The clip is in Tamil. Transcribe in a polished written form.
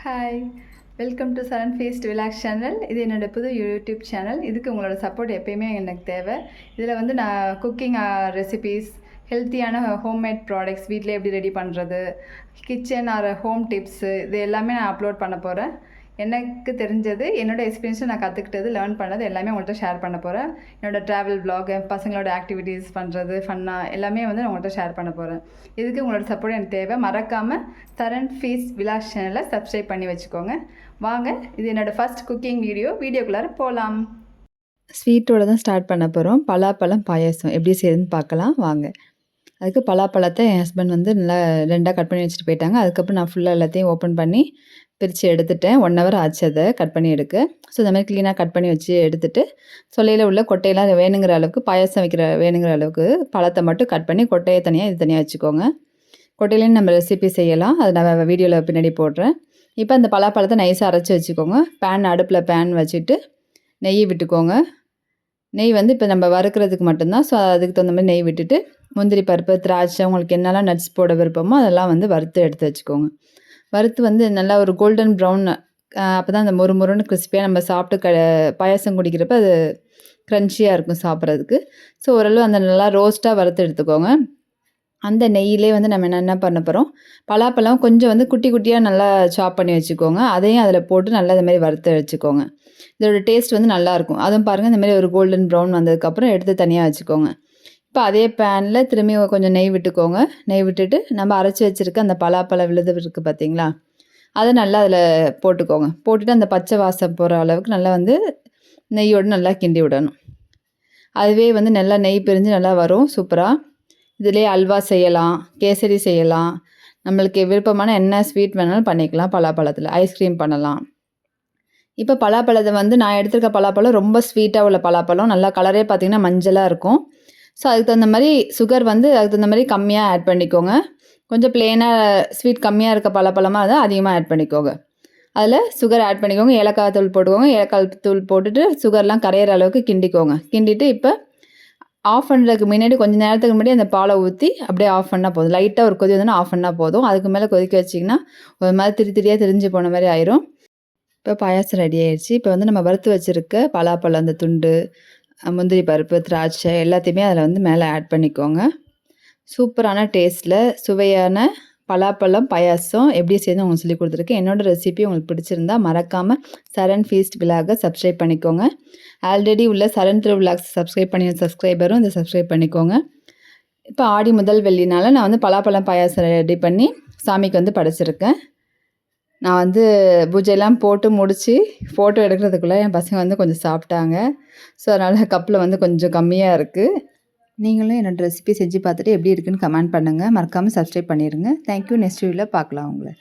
Hi, welcome to Charan feast vlogs channel. இது என்னோடய புது யூடியூப் சேனல். இதுக்கு உங்களோட சப்போர்ட் எப்பயுமே எனக்கு தேவை. இதில் வந்து நான் குக்கிங் ரெசிபீஸ், ஹெல்த்தியான ஹோம்மேட் ப்ராடக்ட்ஸ் வீட்டில் எப்படி ரெடி பண்ணுறது, கிச்சன் ஆர் ஹோம் டிப்ஸு, இது எல்லாமே நான் அப்லோட் பண்ண போகிறேன். எனக்கு தெரிஞ்சது, என்னோடய எக்ஸ்பீரியன்ஸை நான் கற்றுக்கிட்டது, லேர்ன் பண்ணது எல்லாமே உங்கள்கிட்ட ஷேர் பண்ண போகிறேன். என்னோடய ட்ராவல் வ்ளாக், பசங்களோட ஆக்டிவிட்டீஸ் பண்ணுறது, ஃபன்னாக எல்லாமே வந்து நான் உங்கள்கிட்ட ஷேர் பண்ண போகிறேன். இதுக்கு உங்களோட சப்போர்ட் எனக்கு தேவை. மறக்காமல் சரண் ஃபீஸ்ட் விலாஸ் சேனலை சப்ஸ்கிரைப் பண்ணி வச்சுக்கோங்க. வாங்க, இது என்னோடய ஃபஸ்ட் குக்கிங் வீடியோக்குள்ளார போகலாம். ஸ்வீட்டோடு தான் ஸ்டார்ட் பண்ண போகிறோம். பலாப்பழம் பாயாசம் எப்படி செய்யுதுன்னு பார்க்கலாம் வாங்க. அதுக்கு பலாப்பழத்தை என் ஹஸ்பண்ட் வந்து நல்லா 2ஆக கட் பண்ணி வச்சுட்டு போயிட்டாங்க. அதுக்கப்புறம் நான் ஃபுல்லாக எல்லாத்தையும் ஓப்பன் பண்ணி பிரித்து எடுத்துட்டேன். 1 ஹவர் ஆச்சு அதை கட் பண்ணி எடுக்க. ஸோ இந்த மாதிரி க்ளீனாக கட் பண்ணி வச்சு எடுத்துகிட்டு, சொலையில் உள்ள கொட்டையெல்லாம் வேணுங்கிற அளவுக்கு, பாயாசம் வைக்கிற வேணுங்கிற அளவுக்கு பழத்தை மட்டும் கட் பண்ணி கொட்டையை தனியாக இது தனியாக வச்சுக்கோங்க. கொட்டையிலேயும் நம்ம ரெசிபி செய்யலாம், அதை நான் வீடியோவில் பின்னாடி போடுறேன். இப்போ அந்த பலாப்பழத்தை நைஸாக அரைச்சி வச்சுக்கோங்க. அடுப்பில் பேன் வச்சுட்டு நெய் விட்டுக்கோங்க. நெய் வந்து இப்போ நம்ம வறுக்கிறதுக்கு மட்டும்தான். ஸோ அதுக்கு தகுந்த மாதிரி நெய் விட்டுட்டு, முந்திரி பருப்பு, திராட்சை, உங்களுக்கு என்னெல்லாம் நட்ஸ் போட விருப்பமோ அதெல்லாம் வந்து வறுத்து எடுத்து வச்சுக்கோங்க. வறுத்து வந்து நல்லா ஒரு கோல்டன் ப்ரௌன், அப்போ தான் அந்த மொறுன்னு கிறிஸ்பியாக நம்ம சாப்பிட்டு பாயாசம் குடிக்கிறப்ப அது க்ரன்ச்சியாக இருக்கும் சாப்பிட்றதுக்கு. ஸோ ஓரளவு அந்த நல்லா ரோஸ்ட்டாக வறுத்து எடுத்துக்கோங்க. அந்த நெய்யிலே வந்து நம்ம என்ன பண்ண போகிறோம், பலாப்பழம் கொஞ்சம் வந்து குட்டி குட்டியாக நல்லா சாப் பண்ணி வச்சுக்கோங்க. அதையும் அதில் போட்டு நல்லா இந்த மாதிரி வறுத்து வச்சுக்கோங்க. இதோட டேஸ்ட் வந்து நல்லாயிருக்கும். அதுவும் பாருங்கள், இந்த மாதிரி ஒரு கோல்டன் ப்ரௌன் வந்ததுக்கப்புறம் எடுத்து தனியாக வச்சுக்கோங்க. இப்போ அதே பேனில் திரும்பி கொஞ்சம் நெய் விட்டுக்கோங்க. நெய் விட்டுட்டு நம்ம அரைச்சி வச்சுருக்க அந்த பலாப்பழ விழுது இருக்குது பார்த்தீங்களா, அதை நல்லா அதில் போட்டுக்கோங்க. போட்டுட்டு அந்த பச்சை வாசம் போகிற அளவுக்கு நல்லா வந்து நெய்யோடு நல்லா கிண்டி விடணும். அதுவே வந்து நல்லா நெய் பிரிஞ்சு நல்லா வரும் சூப்பராக. இதிலே அல்வா செய்யலாம், கேசரி செய்யலாம், நம்மளுக்கு விருப்பமான என்ன ஸ்வீட் வேணாலும் பண்ணிக்கலாம். பலாப்பழத்தில் ஐஸ்கிரீம் பண்ணலாம். இப்போ பலாப்பழத்தை வந்து நான் எடுத்துருக்க பலாப்பழம் ரொம்ப ஸ்வீட்டாக உள்ள பலாப்பழம். நல்லா கலரே பார்த்திங்கன்னா மஞ்சளாக இருக்கும். ஸோ அதுக்கு தகுந்த மாதிரி சுகர் வந்து அதுக்கு தகுந்த மாதிரி கம்மியாக ஆட் பண்ணிக்கோங்க. கொஞ்சம் ப்ளெயினாக ஸ்வீட் கம்மியாக இருக்க பலாப்பழமாக இருந்தால் அதிகமாக ஆட் பண்ணிக்கோங்க. அதில் சுகர் ஆட் பண்ணிக்கோங்க. ஏலக்காய் தூள் போட்டுக்கோங்க. ஏலக்காய் தூள் போட்டுட்டு சுகர்லாம் கரையிற அளவுக்கு கிண்டிக்கோங்க. கிண்டிட்டு இப்போ ஆஃப் பண்ணுறதுக்கு முன்னாடி கொஞ்சம் நேரத்துக்கு முன்னாடி அந்த பாலை ஊற்றி அப்படியே ஆஃப் பண்ணால் போதும். லைட்டாக ஒரு கொதி வந்தோன்னா ஆஃப் பண்ணால் போதும். அதுக்கு மேலே கொதிக்க வச்சிங்கன்னா ஒரு மாதிரி திரியாக திரிஞ்சு போன மாதிரி ஆயிரும். இப்போ பாயாசம் ரெடி ஆயிடுச்சு. இப்போ வந்து நம்ம வறுத்து வச்சுருக்க பலாப்பழம், அந்த துண்டு, முந்திரி பருப்பு, திராட்சை எல்லாத்தையுமே அதில் வந்து மேலே ஆட் பண்ணிக்கோங்க. சூப்பரான டேஸ்ட்டில் சுவையான பலாப்பழம் பாயாசம் எப்படி செய்யணும் உங்களுக்கு சொல்லி கொடுத்துருக்கேன். என்னோடய ரெசிபி உங்களுக்கு பிடிச்சிருந்தா மறக்காமல் சரண் ஃபீஸ்ட் விலாகை சப்ஸ்கிரைப் பண்ணிக்கோங்க. ஆல்ரெடி உள்ள சரண் திரு விலாக்ஸ் சப்ஸ்கிரைப் பண்ணி சப்ஸ்கிரைபரும் இதை சப்ஸ்கிரைப் பண்ணிக்கோங்க. இப்போ ஆடி முதல் வெள்ளினால நான் வந்து பலாப்பழம் பாயாசம் ரெடி பண்ணி சாமிக்கு வந்து படைச்சிருக்கேன். நான் வந்து பூஜையெல்லாம் போட்டு முடித்து ஃபோட்டோ எடுக்கிறதுக்குள்ளே என் பசங்க வந்து கொஞ்சம் சாப்பிட்டாங்க. ஸோ அதனால் கப்பில் வந்து கொஞ்சம் கம்மியாக இருக்குது. நீங்களும் என்னோடய ரெசிபி செஞ்சு பார்த்துட்டு எப்படி இருக்குன்னு கமெண்ட் பண்ணுங்கள். மறக்காமல் சப்ஸ்கிரைப் பண்ணிடுங்க. தேங்க்யூ. நெக்ஸ்ட் வீடியோவில் பார்க்கலாம் உங்களை.